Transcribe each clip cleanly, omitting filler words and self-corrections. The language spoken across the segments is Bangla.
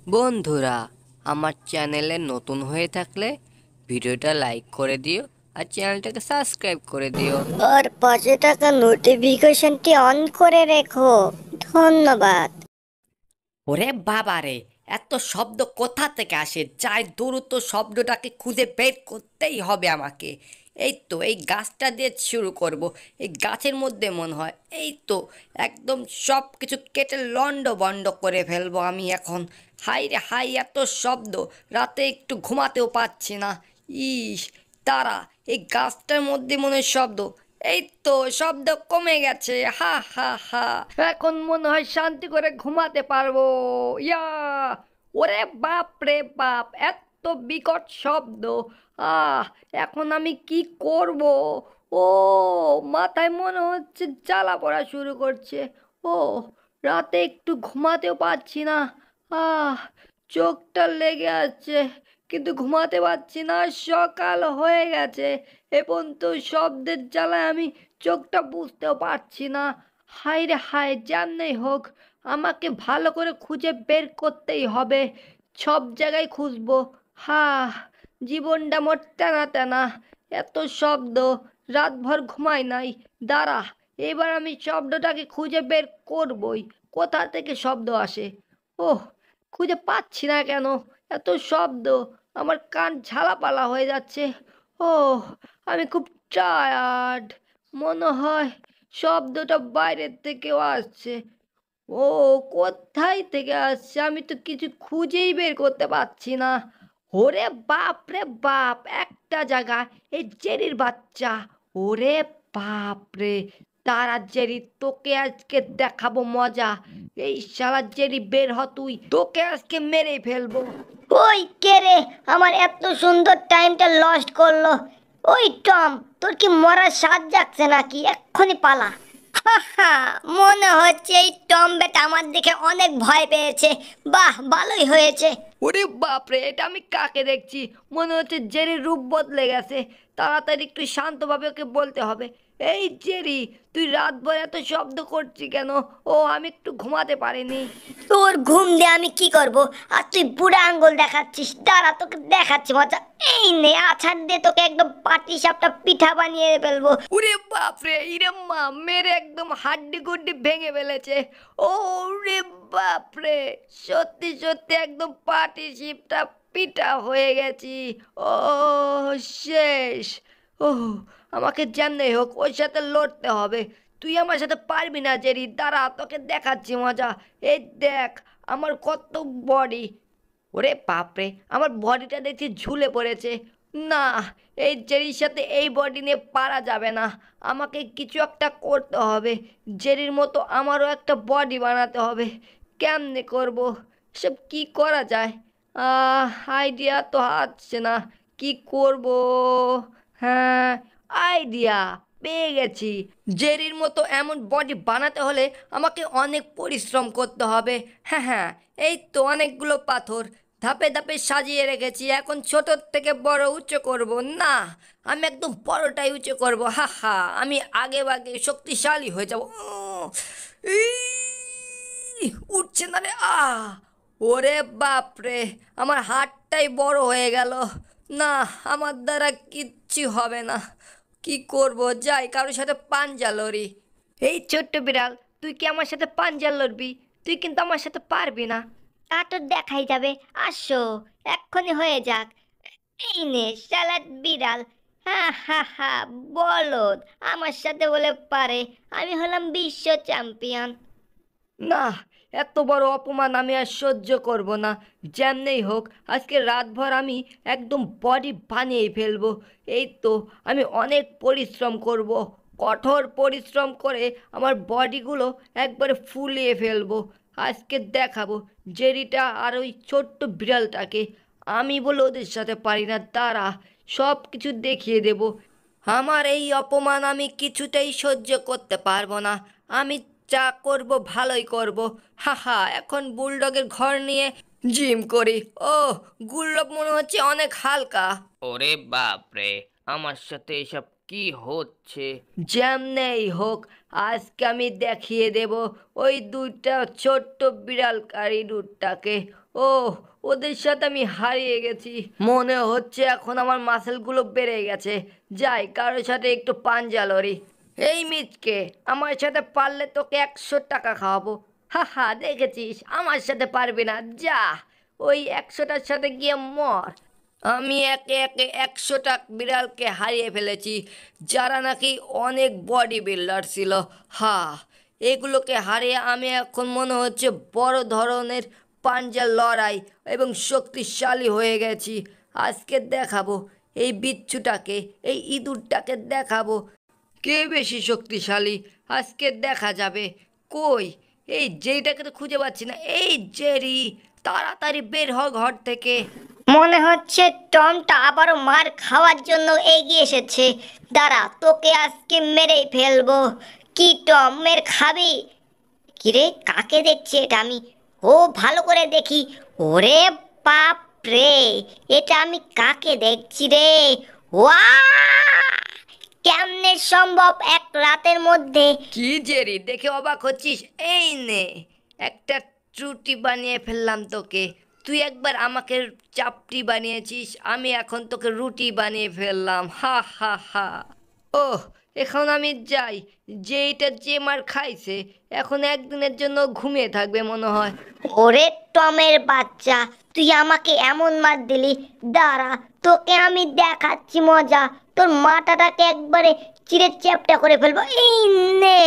বন্ধুরা, আমার চ্যানেলে নতুন হয়ে থাকলে ভিডিওটা লাইক করে দিও আর চ্যানেলটাকে সাবস্ক্রাইব করে দিও। আর পাশে থাকা নোটিফিকেশনটি অন করে রেখো। ধন্যবাদ। ওরে বাবা রে, এত শব্দ কোথা থেকে আসে? যাই দ্রুত শব্দটাকে খুঁজে বের করতেই হবে আমাকে। এই তো এই গাছটা দিয়ে শুরু করব। এই গাছের মধ্যে মনে হয় এই তো একদম সব কিছু কেটে লন্ড বন্ড করে ফেলবো আমি এখন। হাই রে হাই, এত শব্দ, রাতে একটু ঘুমাতেও পাচ্ছি না। ইস, তারা এই গাছটার মধ্যে মনে হয় শব্দ। এই তো শব্দ কমে গেছে, হা হা হা। এখন মনে হয় শান্তি করে ঘুমাতে পারবো। ইয়া, ওরে বাপ রে বাপ, এত বিকট শব্দ। আহ, এখন আমি কি করব? ও, মাথায় মনে হচ্ছে জ্বালা পড়া শুরু করছে। ও, রাতে একটু ঘুমাতেও পারছি না। আহ, চোখটা লেগে আছে, কিন্তু ঘুমাতে পারছি না। সকাল হয়ে গেছে, এ পর্যন্ত শব্দের জ্বালায় আমি চোখটা বুঝতেও পারছি না। হায় রে হায়, যেমনি হোক আমাকে ভালো করে খুঁজে বের করতেই হবে। সব জায়গায় খুঁজবো। হা, জীবনটা মোট টানা টানা, এত শব্দ, রাতভর ঘুমাই নাই। দাঁড়া, এবার আমি শব্দটাকে খুঁজে বের করবই। কোথা থেকে শব্দ আসে? ওহ, খুঁজে পাচ্ছি না কেন? এত শব্দ, আমার কান ঝালাপালা হয়ে যাচ্ছে। ওহ, আমি খুব টায়ার্ড। মনে হয় শব্দটা বাইরের থেকেও আসছে। ও, কোথায় থেকে আসছে আমি তো কিছু খুঁজেই বের করতে পারছি না। ওরে বাপ রে বাপ, একটা জায়গায় এই জেরির বাচ্চা। ওরে বাপ রে, তারা জেরি, তোকে আজকে দেখাবো মজা। এই শালা জেরি, বের হ তুই, তোকে আজকে মেরে ফেলবো। ওই কে রে? আমার এত সুন্দর টাইমটা লস্ট করলো। ওই টম, তোর কি মরার স্বাদ জাগছে নাকি? এক্ষুনি পালা। হাহা, মনে হচ্ছে এই টম বেটা আমার দেখে অনেক ভয় পেয়েছে। বাহ, ভালোই হয়েছে। ওরে বাপরে, এটা আমি কাকে দেখছি? মনে হচ্ছে জেরির রূপ বদলে গেছে। তাড়াতাড়ি একটু শান্তভাবে ওকে বলতে হবে। এই জেরি, তুই রাতভর এত শব্দ করছিস কেন? ও, আমি একটু ঘুমাতে পারিনি। তোর ঘুম দিয়ে আমি কি করব? আর তুই বুড়া আঙ্গুল দেখাচ্ছিস? দাঁড়া, তোকে দেখাচ্ছি মজা। এই নে, আছাড় দিয়ে তোকে একদম পাটি সাপটা পিঠা বানিয়ে ফেলবো। ওরে বাপরে, ইরে মা, মেরে একদম হাড্ডি গুড্ডি ভেঙে ফেলেছে। ও রে বাপরে, সত্যি সত্যি একদম পাটি শিপটা পিটা হয়ে গেছি। ও, শেষ। ও, আমাকে যেমনি হোক ওর সাথে লড়তে হবে। তুই আমার সাথে পারবি না জেরি, দাঁড়া তোকে দেখাচ্ছি মজা। এই দেখ, আমার কত বডি। ওরে বাপরে, আমার বডিটা দেখছি ঝুলে পড়েছে। না, এই জেরির সাথে এই বডি নিয়ে পারা যাবে না। আমাকে কিছু একটা করতে হবে। জেরির মতো আমারও একটা বডি বানাতে হবে। কেমনে করব? সব কি করা যায়? আইডিয়া তো আসছে না। কি করব? হ্যাঁ, আইডিয়া পেয়ে গেছি। জেরির মতো এমন বডি বানাতে হলে আমাকে অনেক পরিশ্রম করতে হবে। হ্যাঁ হ্যাঁ, এই তো অনেকগুলো পাথর ধাপে ধাপে সাজিয়ে রেখেছি। এখন ছোট থেকে বড় উঁচু করব। না, আমি একদম বড়টাই উঁচু করব। হা হা, আমি আগে ভাগে শক্তিশালী হয়ে যাব। উঠছে না রে। ওরে বাপরে, আমার হাতটাই বড় হয়ে গেল। না, আমার দ্বারা কিচ্ছু হবে না। কি করব? যাই কারোর সাথে পাঞ্জা লড়ি। এই ছোট্ট বিড়াল, তুই কি আমার সাথে পাঞ্জা লড়বি? তুই কিন্তু আমার সাথে পারবি না। তা তো দেখাই যাবে। আসো, এক্ষুনি হয়ে যাক। এই নে সালাদ বিড়াল। হা হা হা, বলদ আমার সাথে বলে পারে? আমি হলাম বিশ্ব চ্যাম্পিয়ন। না, এত বড় অপমান আমি আর সহ্য করব না। যেমনেই হোক আজকে রাতভর আমি একদম বডি বানিয়ে ফেলবো। এই তো, আমি অনেক পরিশ্রম করব, কঠোর পরিশ্রম করে আমার বডিগুলো একবারে ফুলিয়ে ফেলবো। আজকে দেখাবো জেরিটা আর ওই ছোট্ট বিড়ালটাকে আমি বলে ওদের সাথে পারি না। তারা সব কিছু দেখিয়ে দেব। আমার এই অপমান আমি কিছুতেই সহ্য করতে পারবো না। আমি যা করব ভালোই করব। হা হা, এখন বুলডগের ঘর নিয়ে জিম করি। ও, গুল্লব মনে হচ্ছে অনেক হালকা। ওরে বাপ রে, আমার সাথে এসব কি হচ্ছে? যেমনেই হোক আজকে আমি দেখিয়ে দেব ওই দুইটা ছোট্ট বিড়ালকারী দুটাকে। ও, ওদের সাথে আমি হারিয়ে গেছি। মনে হচ্ছে এখন আমার মাসেলগুলো বেড়ে গেছে। যাই কারোর সাথে একটু পাঞ্জা লড়ি। এই মিচকে, আমার সাথে পারলে তোকে 100 টাকা খাওয়াবো। হা হা, দেখেছিস আমার সাথে পারবি না, যা ওই 100টার সাথে গিয়ে মর। আমি একে একে 100টা বিড়ালকে হারিয়ে ফেলেছি, যারা নাকি অনেক বডি বিল্ডার ছিল। হা, এগুলোকে হারিয়ে আমি এখন মনে হচ্ছে বড় ধরনের পাঞ্জা লড়াই এবং শক্তিশালী হয়ে গেছি। আজকে দেখাবো এই বিচ্ছুটাকে, এই ইঁদুরটাকে দেখাবো কে বেশি শক্তিশালী। আজকে দেখা যাবে। কই, এই জেরিটাকে তো খুঁজে পাচ্ছি না। এই জেরি, তাড়াতাড়ি বের হ ঘর থেকে। মনে হচ্ছে টমটা আবারও মার খাওয়ার জন্য এগিয়ে এসেছে। দাঁড়া, তোকে আজকে মেরেই ফেলবো। কি টম, মের খাবি? কিরে, কাকে দেখছি এটা আমি? ও, ভালো করে দেখি। ওরে বাপ রে, এটা আমি কাকে দেখছি রে? ওয়া! কেমনে সম্ভব এক রাতের মধ্যে? কি জেরি, দেখে অবাক হচ্ছিস? এই নে, একটা ত্রুটি বানিয়ে ফেললাম তোকে। তুই একবার আমাকে চাপটি বানিয়েছিস, আমি এখন তোকে রুটি বানিয়ে ফেললাম। হা হা হা। ওহ, এখন আমি যাই। যেইটা যে মার খাইছে এখন একদিনের জন্য ঘুমিয়ে থাকবে মনে হয়। ওরে টমের বাচ্চা, তুই আমাকে এমন মার দিলি। দাঁড়া, তোকে আমি দেখাচ্ছি মজা। তোর মাথাটাকে একবারে চিড়ে চ্যাপটা করে ফেলবো। এই নে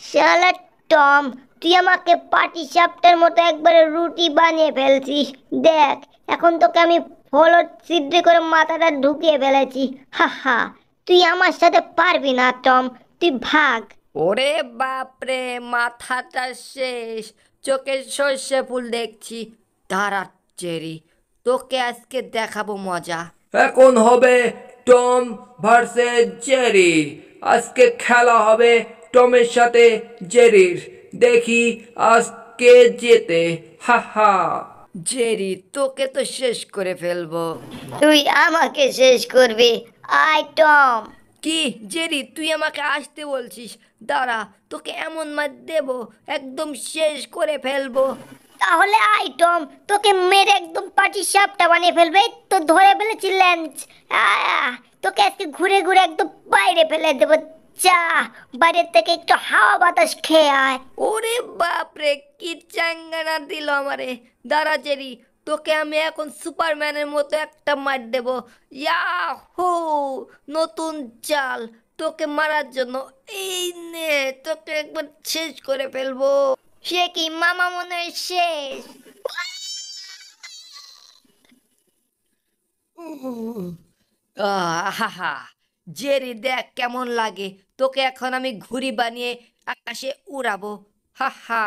শালা টম, তুই আমাকে পাটি সাপটার মতো একবারে রুটি বানিয়ে ফেলছিস। দেখ, এখন তোকে আমি ফলো ছিদ্র করে মাথাটা ঢুকিয়ে ফেলেছি। হা হা, তুই আমার সাথে পারবি না টম, তুই ভাগ। ওরে বাপরে, মাথাটা শেষ, চোখে সর্ষে ফুল দেখছি। দাঁড়া জেরি, তোকে আজকে দেখাবো মজা। এখন হবে টম ভার্সেস জেরি। আজকে খেলা হবে টমের সাথে জেরির। দেখি আজকে জেতে। হা হা। জেরি, তোকে তো শেষ করে ফেলবো। তুই আমাকে শেষ করবি? আয় টম। কি জেরি, তুই আমাকে আসতে বলছিস? দাঁড়া, তোকে এমন মার দেবো একদম শেষ করে ফেলবো। তাহলে আয় টম, তোকে মেরে একদম পাটি সাপটা বানিয়ে ফেলবে। এই তো ধরে ফেলেছি ল্যান্স। তোকে আজকে ঘুরে ঘুরে একদম বাইরে ফেলে দেবো। যা, বাইরের থেকে একটু হাওয়া বাতাস খেয়ে আয়। ওরে বাপরে, কি চাঙ্গানা দিল আমারে। দাঁড়া জেরি, তোকে আমি এখন সুপারম্যানের মতো একটা মার দেব। ইয়াহু, নতুন চাল তোকে মারার জন্য। এই নে, তোকে একবার শেষ করে ফেলবো। সে কি, মামা মনে হয় শেষ। আহা, জেরি দেখ কেমন লাগে। তোকে এখন আমি ঘুড়ি বানিয়ে আকাশে উড়াবো। হা হা।